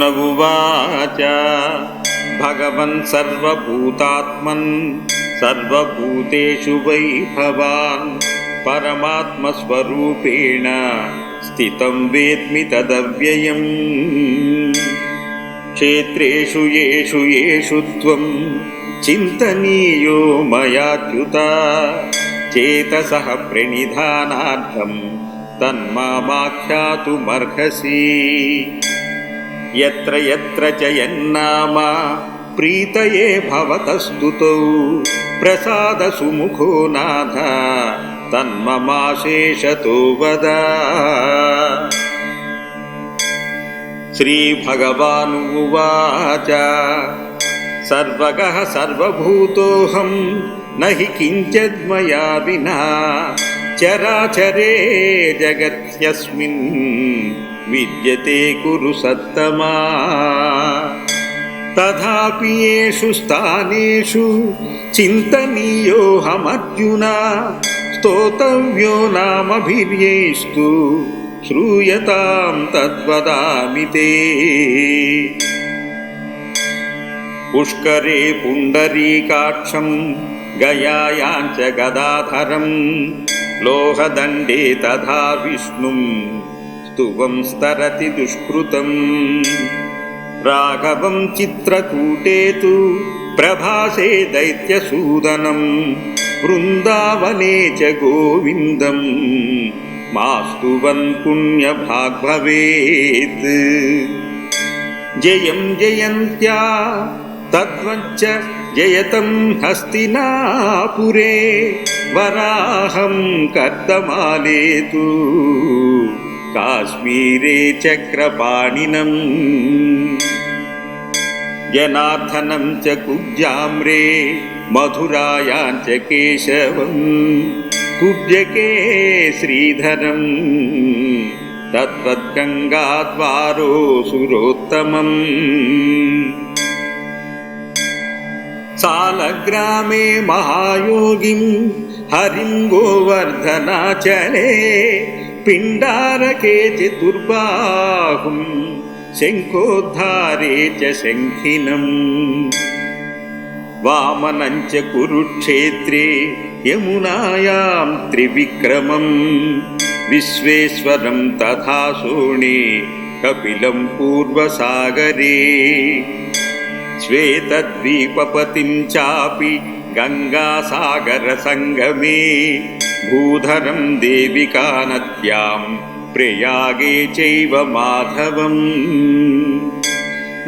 उवाच भगवन् सर्वभूतात्मन् सर्वभूतेषु वै भवान् परमात्मस्वरूपेण स्थितं वेद्मि तदव्ययम्। क्षेत्रेषु येषु येषु त्वं चिन्तनीयो मयाच्युत चेतसः प्रणिधानार्थं तन्मामाख्यातुमर्हसि। यत्र यत्र च यन्नाम प्रीतये भवतस्तुतौ प्रसादसुमुखो नाथ तन्ममाशेषतो वद। श्रीभगवानुवाच सर्वगः सर्वभूतोऽहं न हि किञ्चिन्मया विना चराचरे जगत्यस्मिन् विद्यते कुरु सत्तमा। तथापि येषु स्थानेषु चिन्तनीयोऽहमर्जुन स्तोतव्यो नामभिर्येस्तु श्रूयतां तद्वदामि ते। पुष्करे पुण्डरीकाक्षं गयायां च गदाधरं लोहदण्डे तथा विष्णुं स्तुवं स्तरति दुष्कृतं। राघवं चित्रकूटे तु प्रभासे दैत्यसूदनं वृन्दावने च गोविन्दं मास्तुवन् पुण्यभाग् भवेत्। जयं जयन्त्या तद्वच्च जयतं हस्तिनापुरे वराहं कर्दमाले तु काश्मीरे चक्रपाणिनम्। जनार्दनं च कुब्जाम्रे मधुरायां च केशवं कुब्जके श्रीधरं तद्वद्गङ्गाद्वारो सुरोत्तमम्। सालग्रामे महायोगिं हरिं गोवर्धनाचले पिण्डारके च दुर्बाहुं शङ्खोद्धारे च शङ्खिनम्। वामनं च कुरुक्षेत्रे यमुनायां त्रिविक्रमं विश्वेश्वरं तथा शोणे कपिलं पूर्वसागरे। श्वेतद्वीपपतिं चापि गङ्गासागरसङ्गमे भूधरं देविकानद्यां प्रयागे चैव माधवम्।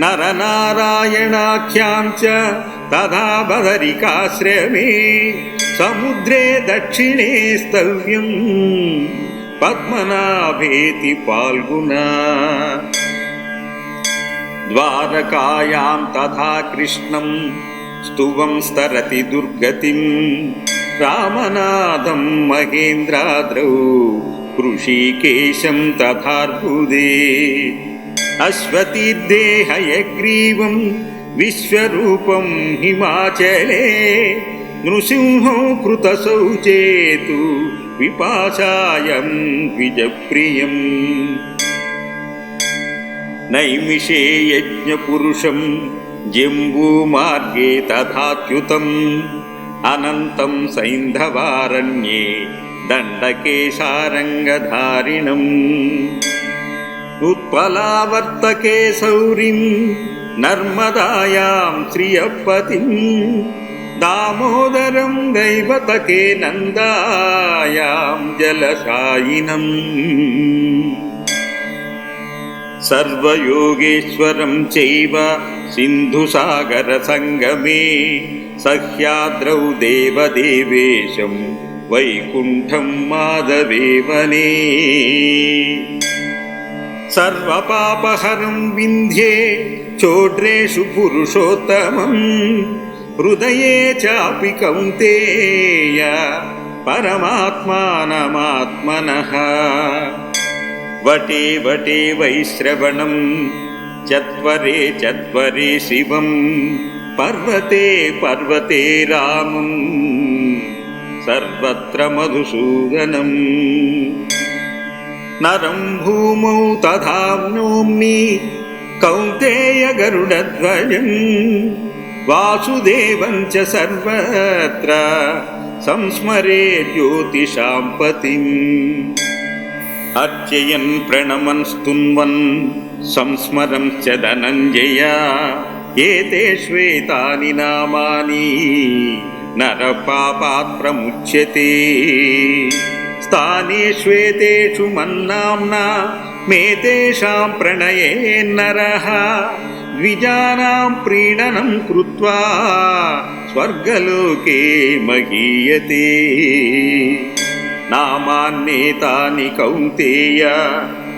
नरनारायणाख्यां च तथा बदरिकाश्रमे समुद्रे दक्षिणे स्तव्यं पद्मनाभेति फाल्गुना। द्वारकायां तथा कृष्णं स्तुवं स्तरति दुर्गतिं रामनाथं महेन्द्राद्रौ ऋषिकेशं तथार्बुदे। अश्वतीर्थे हयग्रीवं विश्वरूपं हिमाचले नृसिंहो कृतशौचेतु विपाशायं द्विजप्रियम्। नैमिषे यज्ञपुरुषं जम्बूमार्गे तथाच्युतम् अनन्तं सैन्धवारण्ये दण्डके सारङ्गधारिणम्। उत्पलावर्तके सौरिं नर्मदायां श्रियपतिं दामोदरं दैवतके नन्दायां जलशायिनम्। सर्वयोगेश्वरं चैव सिन्धुसागरसङ्गमे सह्याद्रौ देवदेवेशं वैकुण्ठं माधवे वने। सर्वपापहरं विन्ध्ये चोड्रेषु पुरुषोत्तमं हृदये चापि कौन्तेय परमात्मानमात्मनः। वटे वटे वैश्रवणं चत्वरे चत्वरे शिवं पर्वते पर्वते रामं सर्वत्र मधुसूदनं। नरं भूमौ तथाप्नोमि కౌంతేయ గరుడధ్వజం వాసుదేవం చ సర్వత్ర సంస్మరే జ్యోతిషాం పతిం. అర్చయన్ ప్రణమన్ స్తున్వన్ సంస్మరం చ ధనంజయ ఏతే శ్వేతాని నామాని నరపాపాత్ ప్రముచ్యతే. స్థానే శ్వేతేషు మన్నాంనా మేతేషాం ప్రణయేన్నరః ద్విజానాం ప్రీణనం కృత్వా స్వర్గలోకే మహీయతే. నామాన్నేతాని కౌంతేయ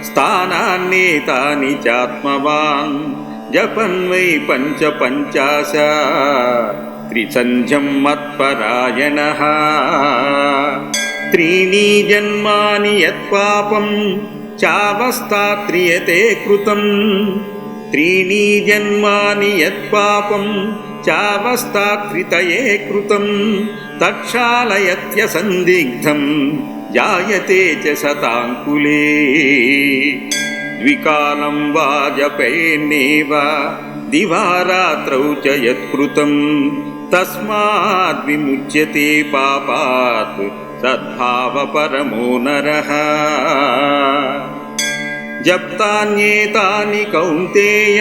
స్థానాన్నేతాని చాత్మవాన్ జపన్ వై పంచ పంచాశ త్రిసంధ్యం మత్పరాయణః. త్రీణి జన్మాని యత్పాపం చావస్థాత్రియతే కృతం. త్రీణి జన్మాని యత్పాపం చావస్థాత్రితయే కృతం తక్షాళయత్య సందిగ్ధం జాయతే చ శతాంకులే. ద్వికాలం వా జపేన్నేవ దివారాత్రౌ చ యత్కృతం తస్మాద్ విముచ్యతే పాపాత్ సద్భావ పరమో నరః. జప్తాన్యేతాని కౌంతేయ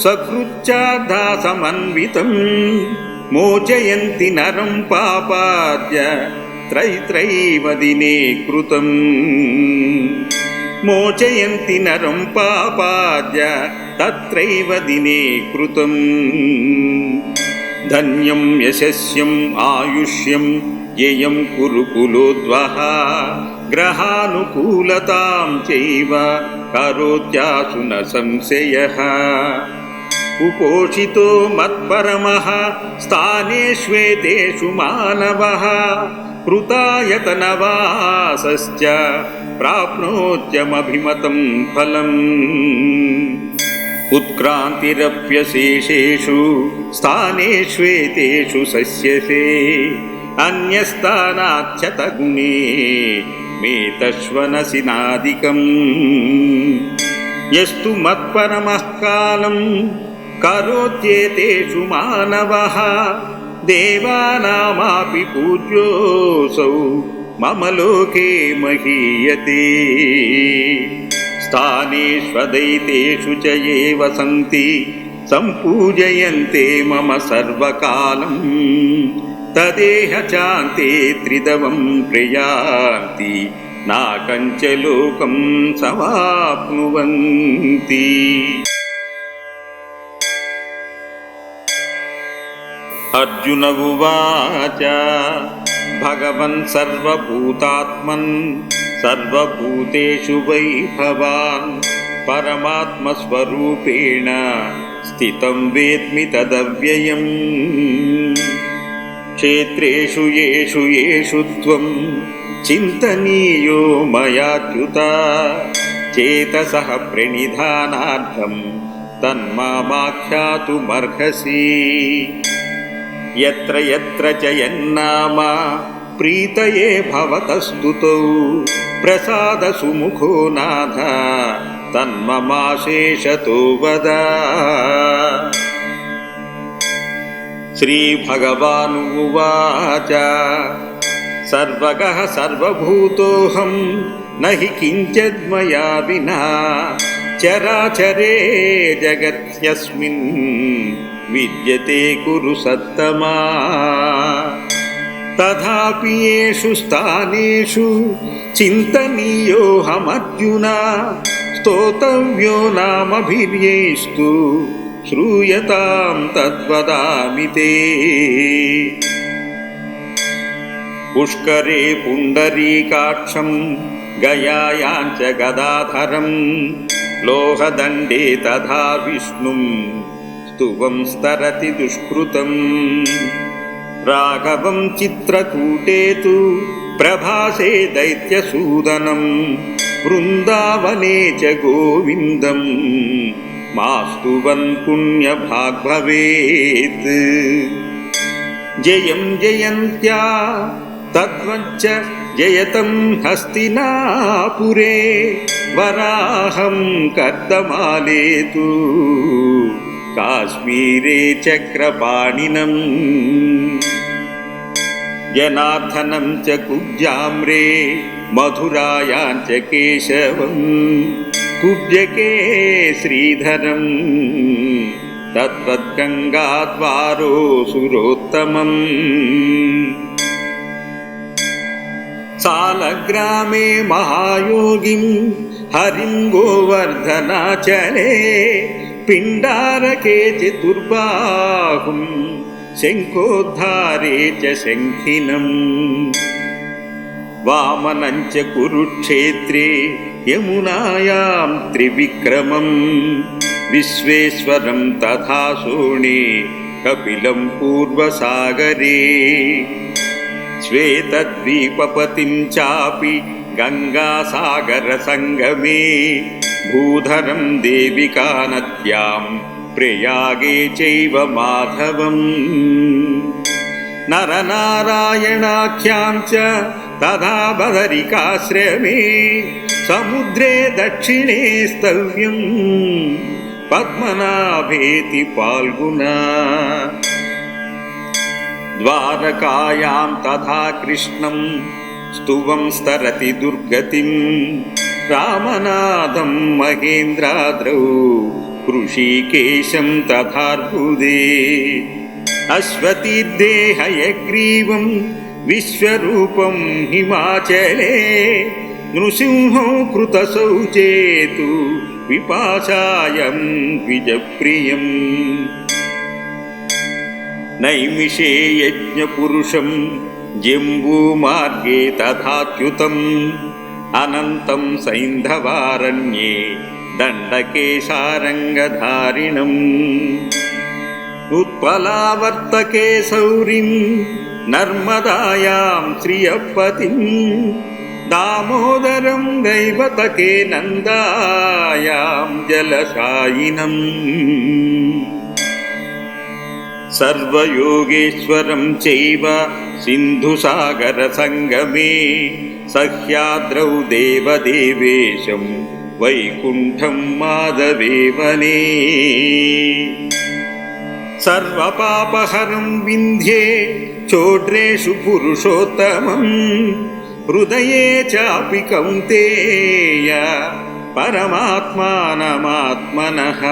సకృచ్ఛార్థా సమన్వితం మోచయంతి నరం పాపాద్య త్రైత్రైవ దినే కృతం. మోచయంతి నరం పాపాద్య తత్రైవ దినే కృతం. ధన్యం యశస్యం ఆయుష్యం యయం కురుకులోద్వహ గ్రహానుకూలతాం చైవ కరోత్యాసు న సంశయః. ఉపోషితో మత్పరమః స్థానేష్వేతేషు మానవః కృతాయతనవాసశ్చ ప్రాప్నోత్యమభిమతం ఫలం. ఉత్క్రాంతిరప్యశేషేషు స్థానేష్వేతేషు సస్యసే అన్యస్థానాచ్చత గుణే మేతశ్వనసినాదికం. యస్తు మత్పరమః కాలం కరోత్యేతేషు మానవః దేవానామాపి పూజ్యోऽసౌ మమ లోకే మహీయతే. స్థానేష్వదైతేషు చ ఏ వసంతి సంపూజయంతే మమ సర్వకాలం తదేహ చాంతే త్రిదవం ప్రయాంతి నాకంచ లోకం సమాప్నువంతి. అర్జున ఉవాచ భగవన్ సర్వభూతాత్మన్ సర్వభూతేషు వై భవాన్ పరమాత్మస్వరూపేణ స్థితం వేద్మి తదవ్యయం. క్షేత్రేషు యేషు యేషు త్వం చింతనీయో మయాచ్యుత చేతసః ప్రణిధానార్థం తన్మామాఖ్యాతుమర్హసి. యత్ర యత్ర చ యన్నామ ప్రీతయే భవతస్తుతౌ ప్రసాద సుముఖో నాథ తన్మమాశేషతో వద. శ్రీభగవానువాచ సర్వగః సర్వభూతోహం నహి కించిన్మయా వినా చరాచరే జగత్యస్మిన్ విద్యతే కురు సత్తమా. తథాపి యేషు స్థానేషు చింతనీయోహమర్జున స్తోతవ్యో నామభిర్యేస్తు శ్రూయతాం తద్వదామి తే. పుష్కరే పుండరీకాక్షం గయాయాం చ గదాధరం లోహదండే తథా విష్ణుం స్తువం స్తరతి దుష్కృతం. రాఘవం చిత్రకూటే తు ప్రభాసే దైత్యసూదనం బృందావనే చ గోవిందం మాస్తువన్ పుణ్యభాగ్ భవేత్. జయం జయంత్యా తద్వచ్చ जयतं हस्तिनापुरे वराहं कर्दमाले तु काश्मीरे चक्रपाणिनम् जनार्दनं च कुब्जाम्रे मधुरायां च केशवं कुब्जके श्रीधरम् तद्वद्गङ्गाद्वारो सुरोत्तमम् सालग्रामे महायोगिं हरिं गोवर्धनाचले पिण्डारके चतुर्बाहुं शङ्खोद्धारे च शङ्खिनम् वामनं च कुरुक्षेत्रे यमुनायां त्रिविक्रमं विश्वेश्वरं तथा शोणे कपिलं पूर्वसागरे श्वेतद्वीपपतिं चापि गङ्गासागरसङ्गमे भूधरं देविकानद्यां प्रयागे चैव माधवम् नरनारायणाख्यां च तथा बदरिकाश्रमे समुद्रे दक्षिणे स्तव्यं पद्मनाभेति फाल्गुना द्वारकायां तथा कृष्णं स्तुवं स्तरति दुर्गतिं रामनाथं महेन्द्राद्रौ ऋषिकेशं तथार्बुदे अश्वतीर्थे हयग्रीवं विश्वरूपं हिमाचले नृसिंहो कृतशौचेतु विपाशायं द्विजप्रियम् नैमिषे यज्ञपुरुषं जम्बूमार्गे तथाच्युतम् अनन्तं सैन्धवारण्ये दण्डके सारङ्गधारिणम् उत्पलावर्तके सौरिं नर्मदायां श्रियपतिं दामोदरं दैवतके नन्दायां जलशायिनम् सर्वयोगेश्वरं चैव सिन्धुसागरसङ्गमे सह्याद्रौ देवदेवेशं वैकुण्ठं माधवे वने सर्वपापहरं विन्ध्ये चोड्रेषु पुरुषोत्तमं हृदये चापि कौन्तेय परमात्मानमात्मनः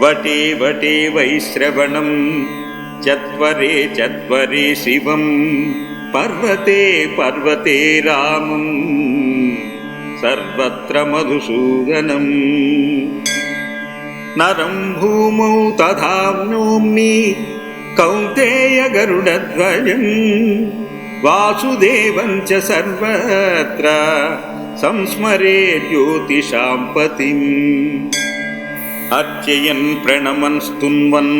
वटे वटे वैश्रवणं चत्वरे चत्वरे शिवं पर्वते पर्वते रामं सर्वत्र मधुसूदनम् नरं भूमौ तथा नौमि कौन्तेय गरुडध्वजं वासुदेवं च सर्वत्र संस्मरे ज्योतिषां पतिम् अर्चयन् प्रणमन् स्तुन्वन्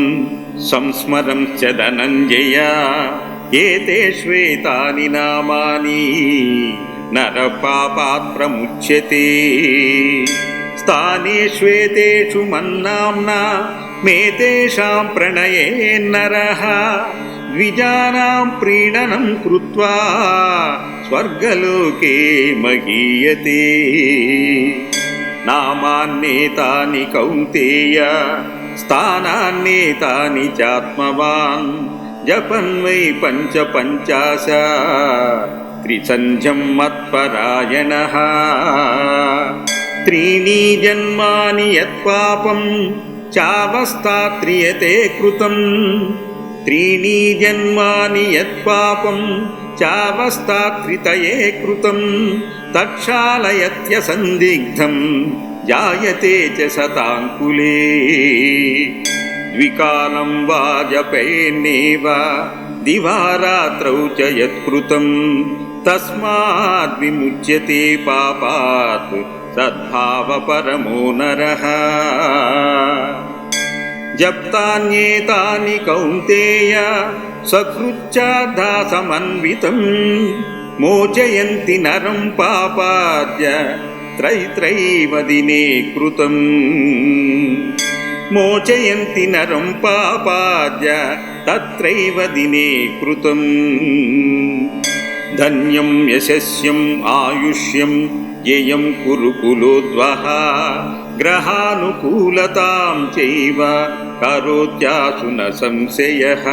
संस्मरं च धनञ्जय एते श्वेतानि नामानि नरपापात् प्रमुच्यते स्थाने श्वेतेषु मन्नाम्ना मेतेषां प्रणये नरः द्विजानां प्रीणनं कृत्वा स्वर्गलोके महीयते नामान्येतानि कौन्तेय स्थानान्येतानि चात्मवान् जपन् वै पञ्चपञ्चाश त्रिसन्ध्यं मत्परायणः त्रीणि जन्मानि यत्पापं चावस्थात्रियते कृतं त्रीणि जन्मानि यत्पापं चावस्थात्रितये कृतं तक्षालयत्यसन्दिग्धं जायते च शताङ्कुले द्विकालं वा जपेन्नेव दिवारात्रौ च यत्कृतं तस्माद् विमुच्यते पापात् सद्भावपरमो नरः जप्तान्येतानि कौन्तेय सकृच्चार्धासमन्वितं मोचयन्ति नरं पापाद्य त्रैत्रैव दिने कृतं मोचयन्ति नरं पापाद्य तत्रैव दिने कृतं ధన్యం యశస్యం ఆయుష్యం యయం కురు కులోద్వహ గ్రహానుకూలతాం చైవ కరోత్యాసు న సంశయః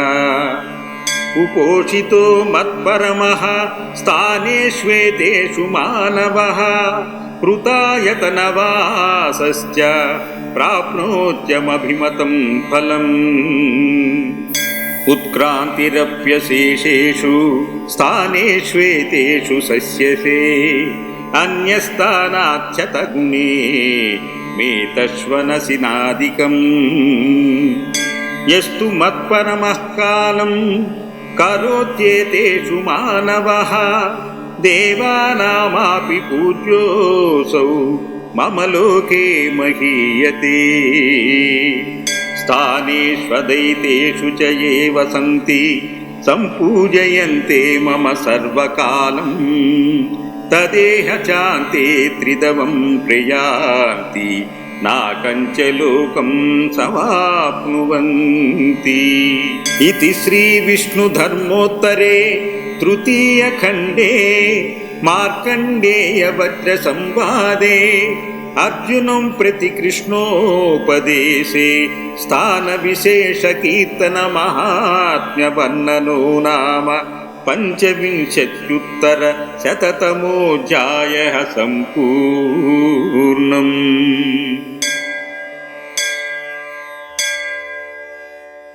ఉపోషితో మత్పరమః స్థానేష్వేతేషు మానవః కృతాయతనవాసశ్చ ప్రాప్నోత్యమభిమతం ఫలం ఉత్క్రాంతిరప్యశేషేషు స్థానేష్వేతేషు సస్యసే అన్యస్థానాచ్యతగుణే మేతశ్వనసినాదికం యస్తు మత్పరమః కాలం కరోత్యేతేషు మానవః దేవానామాపి పూజ్యోऽసౌ మమ లోకే మహీయతే స్థానేష్వదైతేషు చ ఏ వసంతి సంపూజయంతే మమ సర్వకాలం తదేహ చాంతే త్రిదవం ప్రయాంతి నాకంచ లోకం సమాప్నువంతి ఇతి శ్రీ విష్ణు ధర్మోత్తరే తృతీయ ఖండే మార్కండేయ వజ్ర సంవాదే అర్జునం ప్రతి కృష్ణోపదేశే స్థాన విశేష కీర్తన మహాత్మ్య వర్ణనో నామ పంచవింశత్యుత్తర శతతమోऽధ్యాయః సంపూర్ణం।